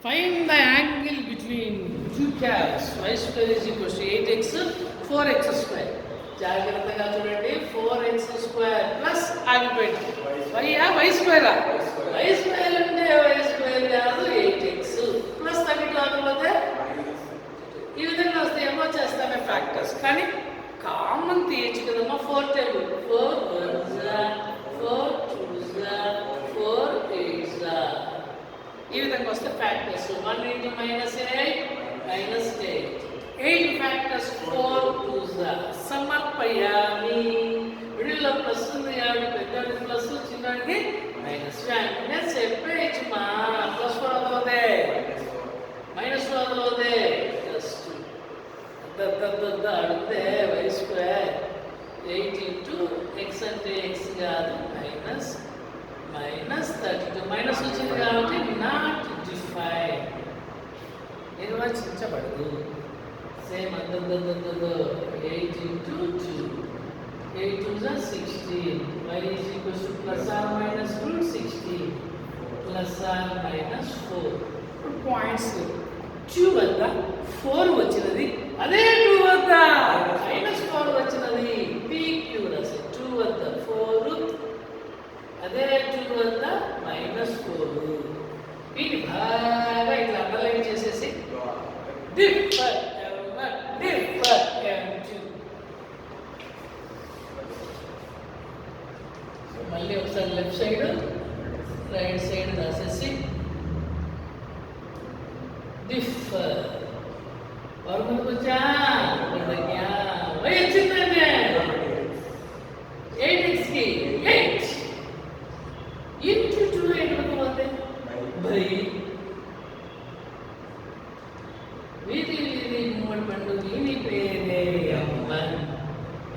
Find the angle between two curves. Y square is equal to 8x, 4x square. జాగ్రత్తగా చూడండి. 4x square plus ఆగిపోయింది. y square అంటే y square కాదు 8x plus 32 కాకపోతే ఈ విధంగా వస్తే ఏమో చేస్తామే ఫ్యాక్టర్స్. కానీ కామన్ తీయచ్చు కదమ్మా. 4 టేబుల్ 4 1 4 2 4 8 ఈ విధంగా వస్తే ఫ్యాక్టర్స్ 1 into -8 8 ఫ్యాక్టర్స్ 4 2 సమర్పయామి. మిడిల్లో ప్లస్ ఉంది కాబట్టి పెద్దవాడికి ప్లస్ చిన్నవాడికి మైనస్. వెంటనే చెప్పేయచ్చు మా ప్లస్ 4 వదలవుతే మైనస్ 2 వదలవుతే ప్లస్ 2 అడిగితే వై స్క్వేర్ 8 into x అంటే x కాదు మైనస్ 32 మైనస్ వచ్చింది కాబట్టి నాట్ డిఫైన్ నిర్వచించబడదు. Same 8 into 2 8 2 16 y is equal to plus or minus root 16 plus or minus 4. Points 2 వద్ద 4 వచ్చినది, అదే 2 వద్ద -4 వచ్చినది. pq రాసి 2 వద్ద 4 అదే 2 వద్ద -4. వీటి బాగా ఇట్లా అండర్లైన్ చేసేసి డిఫర్ మళ్ళీ ఒకసారి లెఫ్ట్ సైడ్ రైట్ సైడ్ రాసేసి డిఫర్ వరకు వచ్చా వచ్చిందండి 8xకి 8 into 2 ఎటుపోతే బై వీధి మూడు పండు వీధి పేరే అమ్మన్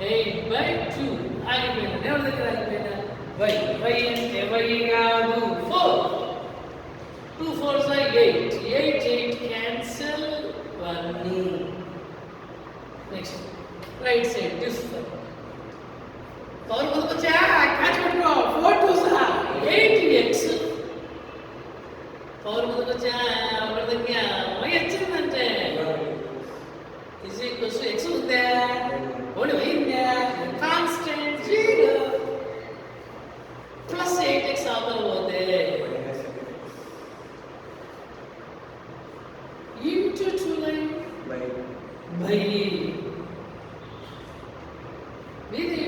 8/2 ఆగిపోయినా ఎవరి దగ్గర ఆగిపోయినా y అంటే y కాదు 4 2 4s are 8 cancel 1. Next right side differ power కొనుకొచ్చా క్యాచ్ పెట్టుకో 4 2s 8x పవర్ కొనుకొచ్చా ఎవరి దగ్గర y వచ్చిందంటే is equal to x ఉందా ఓడి y ఉందా కాన్స్టెంట్ 0 ప్లస్ 8x ఆపకపోతే into 2 బై వీధి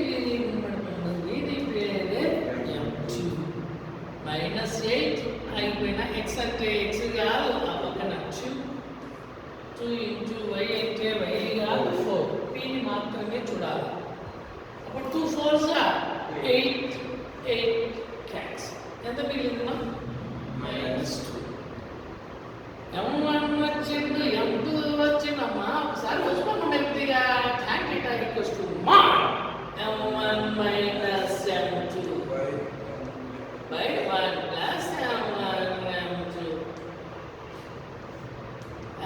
వీధి పేరే m2 -8 అయిపోయినా x అంటే x కాదు ఆ పక్కన 2 into y అంటే y కాదు 4 p ని మాత్రమే చూడాలి. అప్పుడు 2 4s 8 క్యాన్స్ ఎంత మిగిలిందా -2. m1 వచ్చింది m2 వచ్చిందమ్మా ఒకసారి వచ్చుకోండి డైరెక్ట్గా tan θ = mod m1 minus m2 by 1 plus m1 m2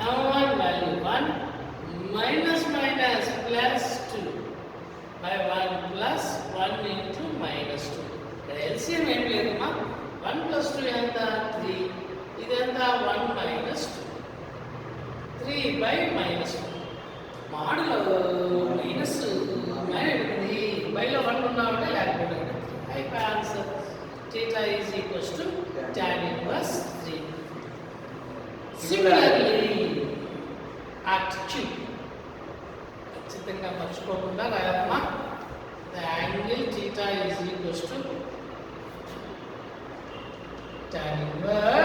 m1 value 1 minus plus 2 by 1 plus 1 into -2. LCM ఏం లేదమ్మా 1 plus 2 ఎంత 3 ఇదంతా 1 minus 2 3 by -2 మాడులో మైనస్ ఉంది బైలో 1 ఉన్నామంటే లేకపోతే అయిపోయి answer θ is equal to tan inverse 3. Similarly at Q ఖచ్చితంగా మర్చిపోకుండా రాయమ్మా. the angle θ is equal to tan inverse